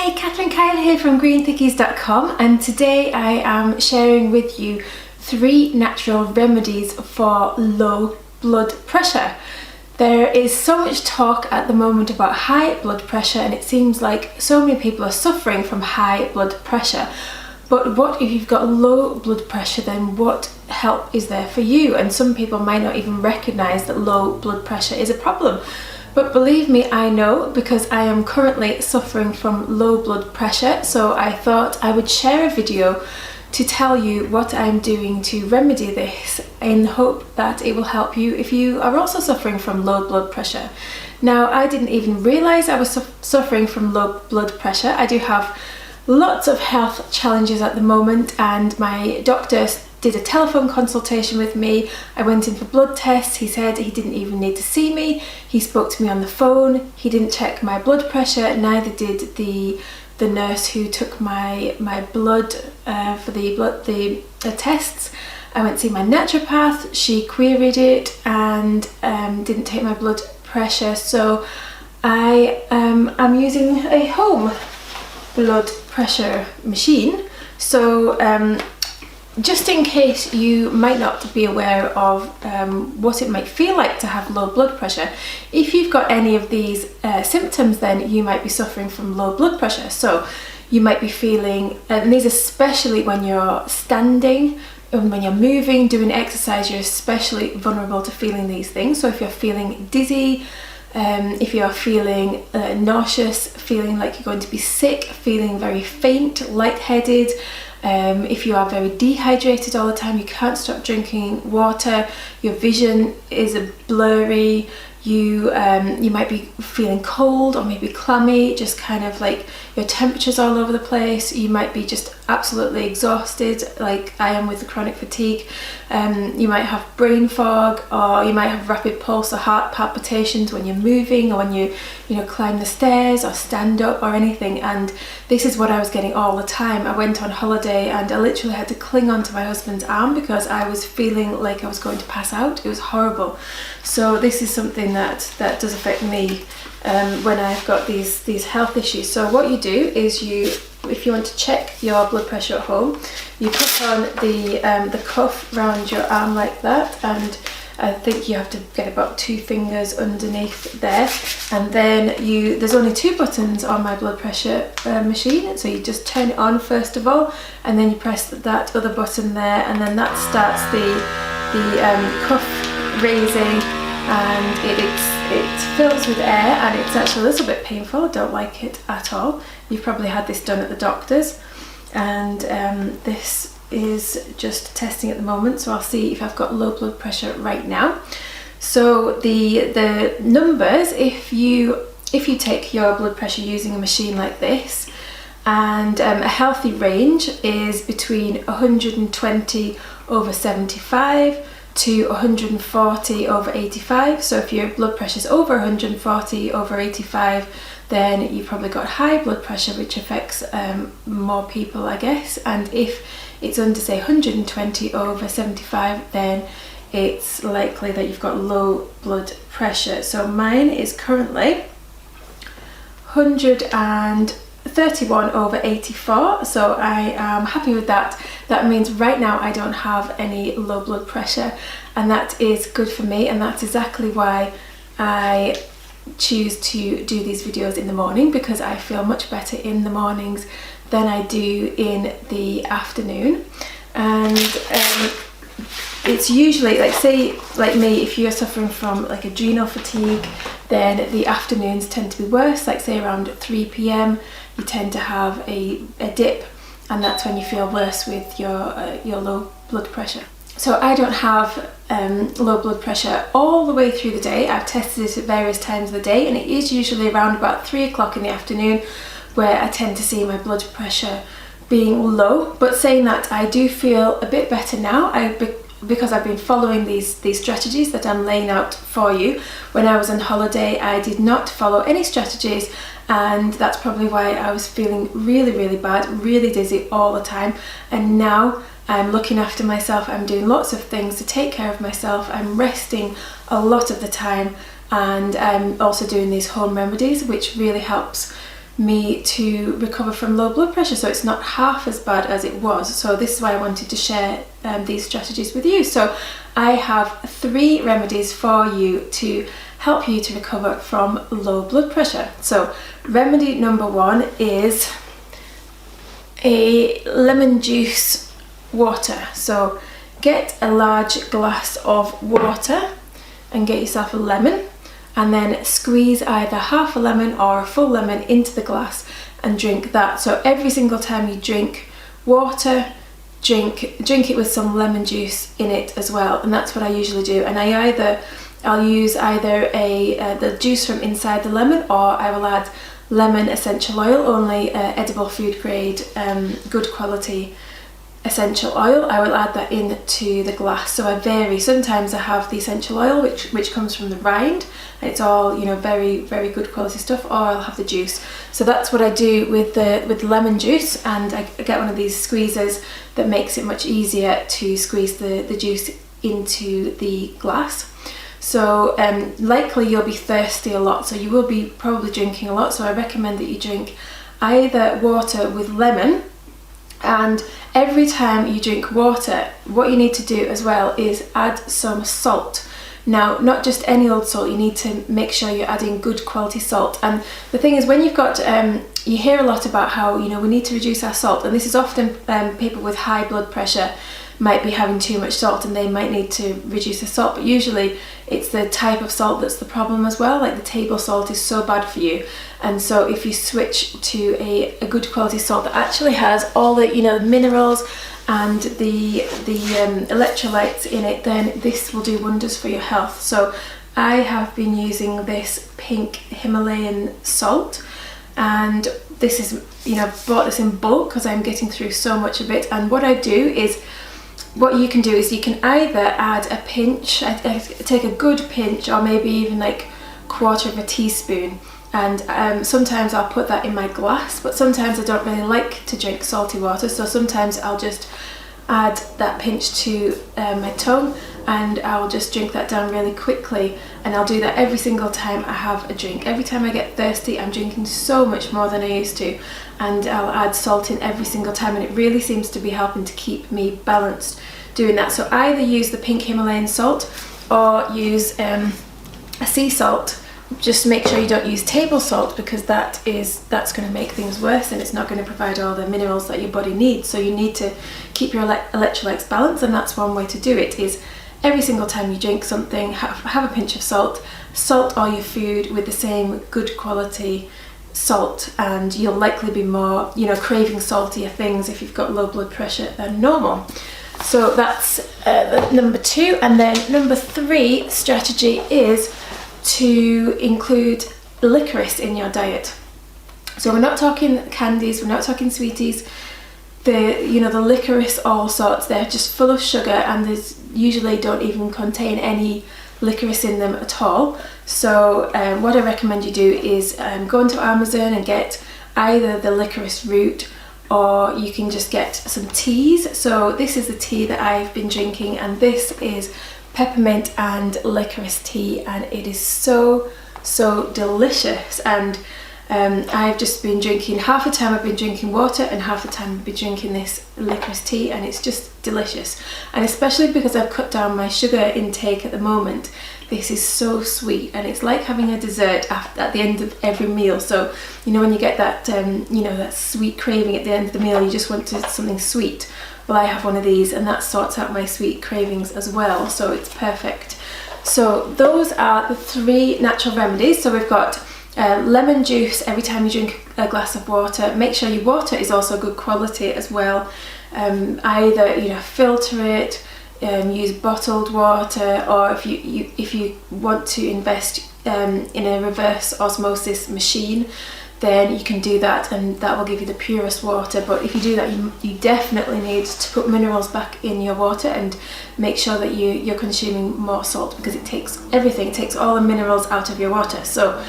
Hi, Catherine Kyle here from greenthickies.com, and today I am sharing with you 3 natural remedies for low blood pressure. There is so much talk at the moment about high blood pressure, and it seems like so many people are suffering from high blood pressure. But what if you've got low blood pressure? Then what help is there for you? And some people might not even recognize that low blood pressure is a problem. But believe me, I know, because I am currently suffering from low blood pressure. So I thought I would share a video to tell you what I'm doing to remedy this, in hope that it will help you if you are also suffering from low blood pressure. Now, I didn't even realize I was suffering from low blood pressure. I do have lots of health challenges at the moment, and my doctor did a telephone consultation with me. I went in for blood tests. He said he didn't even need to see me. He spoke to me on the phone. He didn't check my blood pressure, neither did the nurse who took my blood for the tests. I went to see my naturopath. She queried it and didn't take my blood pressure. So I am using a home blood pressure machine. So just in case you might not be aware of what it might feel like to have low blood pressure, if you've got any of these symptoms, then you might be suffering from low blood pressure. So you might be feeling, and these especially when you're standing and when you're moving, doing exercise, you're especially vulnerable to feeling these things. So if you're feeling dizzy, if you're feeling nauseous, feeling like you're going to be sick, feeling very faint, lightheaded, if you are very dehydrated all the time, you can't stop drinking water, your vision is blurry, you might be feeling cold or maybe clammy, just kind of like your temperature's all over the place, you might be just absolutely exhausted like I am with the chronic fatigue, you might have brain fog, or you might have rapid pulse or heart palpitations when you're moving, or when you climb the stairs or stand up or anything. And this is what I was getting all the time. I went on holiday and I literally had to cling onto my husband's arm because I was feeling like I was going to pass out. It was horrible. So this is something that does affect me when I've got these health issues. So what you do is if you want to check your blood pressure at home, you put on the cuff around your arm like that, and I think you have to get about 2 fingers underneath there, and then there's only 2 buttons on my blood pressure machine, so you just turn it on first of all, and then you press that other button there, and then that starts the cuff raising, and it fills with air, and it's actually a little bit painful. I don't like it at all. You've probably had this done at the doctor's, and this is just testing at the moment, so I'll see if I've got low blood pressure right now. So the numbers, if you take your blood pressure using a machine like this, and a healthy range is between 120 over 75 to 140 over 85. So if your blood pressure is over 140 over 85, then you've probably got high blood pressure, which affects more people, I guess. And if it's under, say, 120 over 75, then it's likely that you've got low blood pressure. So mine is currently 131 over 84, so I am happy with that. That means right now I don't have any low blood pressure, and that is good for me, and that's exactly why I choose to do these videos in the morning, because I feel much better in the mornings than I do in the afternoon. And it's usually, like, say like me, if you're suffering from like adrenal fatigue, then the afternoons tend to be worse. Like say around 3 p.m. you tend to have a dip, and that's when you feel worse with your low blood pressure. So I don't have low blood pressure all the way through the day. I've tested it at various times of the day, and it is usually around about 3 o'clock in the afternoon where I tend to see my blood pressure being low. But saying that, I do feel a bit better now, because I've been following these strategies that I'm laying out for you. When I was on holiday, I did not follow any strategies, and that's probably why I was feeling really, really bad, really dizzy all the time. And now I'm looking after myself, I'm doing lots of things to take care of myself, I'm resting a lot of the time, and I'm also doing these home remedies, which really helps me to recover from low blood pressure, so it's not half as bad as it was. So this is why I wanted to share these strategies with you. So I have 3 remedies for you to help you to recover from low blood pressure. So remedy number 1 is a lemon juice water. So get a large glass of water and get yourself a lemon, and then squeeze either half a lemon or a full lemon into the glass and drink that. So every single time you drink water, drink it with some lemon juice in it as well, and that's what I usually do. And I'll use either the juice from inside the lemon, or I will add lemon essential oil, only edible food grade, good quality essential oil. I will add that into the glass. So I vary. Sometimes I have the essential oil which comes from the rind, and it's all, you know, very, very good quality stuff, or I'll have the juice. So that's what I do with the lemon juice, and I get one of these squeezers that makes it much easier to squeeze the juice into the glass. So likely you'll be thirsty a lot, so you will be probably drinking a lot, so I recommend that you drink either water with lemon, and every time you drink water, what you need to do as well is add some salt. Now, not just any old salt, you need to make sure you're adding good quality salt. And the thing is, when you've got, you hear a lot about how, you know, we need to reduce our salt, and this is often people with high blood pressure might be having too much salt and they might need to reduce the salt, but usually it's the type of salt that's the problem as well. Like the table salt is so bad for you, and so if you switch to a good quality salt that actually has all the, you know, minerals and the electrolytes in it, then this will do wonders for your health. So I have been using this pink Himalayan salt, and this is, you know, I've bought this in bulk because I'm getting through so much of it. And what I do is, what you can do is you can either add a pinch, I take a good pinch, or maybe even like 1/4 of a teaspoon, and sometimes I'll put that in my glass, but sometimes I don't really like to drink salty water, so sometimes I'll just add that pinch to my tongue, and I'll just drink that down really quickly. And I'll do that every single time I have a drink. Every time I get thirsty, I'm drinking so much more than I used to, and I'll add salt in every single time, and it really seems to be helping to keep me balanced doing that. So either use the pink Himalayan salt or use a sea salt. Just make sure you don't use table salt, because that's going to make things worse, and it's not going to provide all the minerals that your body needs. So you need to keep your electrolytes balanced, and that's one way to do it, is every single time you drink something, have a pinch of salt. Salt all your food with the same good quality salt, and you'll likely be more, you know, craving saltier things if you've got low blood pressure than normal. So that's number 2. And then number 3 strategy is to include licorice in your diet. So we're not talking candies, we're not talking sweeties. The licorice, all sorts, they're just full of sugar, and there's usually don't even contain any licorice in them at all. So what I recommend you do is go into Amazon and get either the licorice root, or you can just get some teas. So this is the tea that I've been drinking, and this is peppermint and licorice tea, and it is so delicious. And I've just been drinking, half the time I've been drinking water and half the time I've been drinking this licorice tea, and it's just delicious. And especially because I've cut down my sugar intake at the moment, this is so sweet, and it's like having a dessert at the end of every meal. So, you know, when you get that that sweet craving at the end of the meal, you just want something sweet. Well, I have one of these, and that sorts out my sweet cravings as well, so it's perfect. So those are the 3 natural remedies. So we've got lemon juice every time you drink a glass of water. Make sure your water is also good quality as well. Either, you know, filter it, use bottled water, or if you want to invest in a reverse osmosis machine, then you can do that, and that will give you the purest water. But if you do that, you definitely need to put minerals back in your water, and make sure that you're consuming more salt, because it takes everything, it takes all the minerals out of your water. So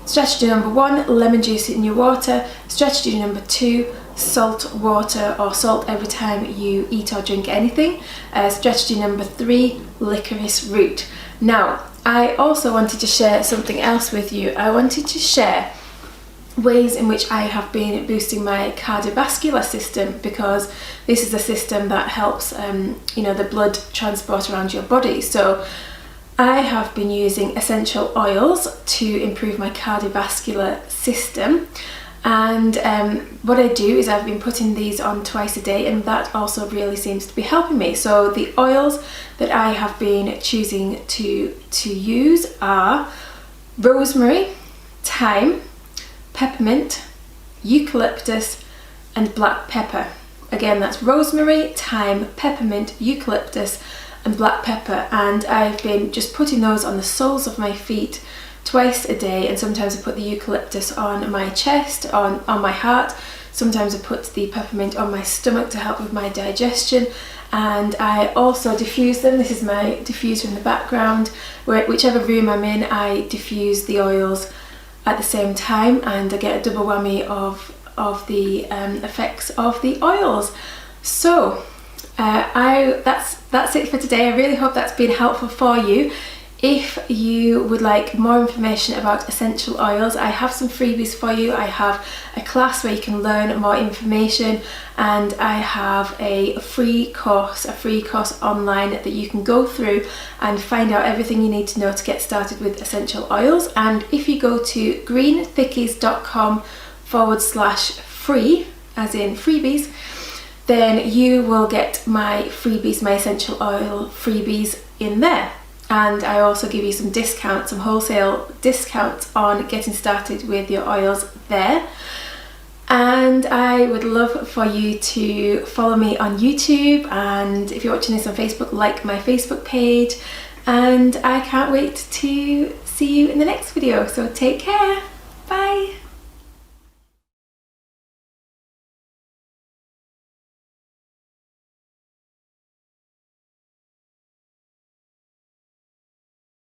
strategy number 1, lemon juice in your water. Strategy number 2, salt water, or salt every time you eat or drink anything. Strategy number 3, licorice root. Now, I also wanted to share something else with you. I wanted to share ways in which I have been boosting my cardiovascular system, because this is a system that helps you know, the blood transport around your body. So I have been using essential oils to improve my cardiovascular system, and what I do is I've been putting these on twice a day, and that also really seems to be helping me. So the oils that I have been choosing to use are rosemary, thyme, peppermint, eucalyptus and black pepper. Again, that's rosemary, thyme, peppermint, eucalyptus and black pepper, and I've been just putting those on the soles of my feet twice a day, and sometimes I put the eucalyptus on my chest, on my heart. Sometimes I put the peppermint on my stomach to help with my digestion, and I also diffuse them. This is my diffuser in the background. Whichever room I'm in, I diffuse the oils at the same time, and I get a double whammy of the effects of the oils. So that's it for today. I really hope that's been helpful for you. If you would like more information about essential oils, I have some freebies for you. I have a class where you can learn more information, and I have a free course online that you can go through and find out everything you need to know to get started with essential oils. And if you go to greenthickies.com/free, as in freebies, then you will get my freebies, my essential oil freebies in there. And I also give you some discounts, some wholesale discounts on getting started with your oils there. And I would love for you to follow me on YouTube, and if you're watching this on Facebook, like my Facebook page. And I can't wait to see you in the next video. So take care. Bye.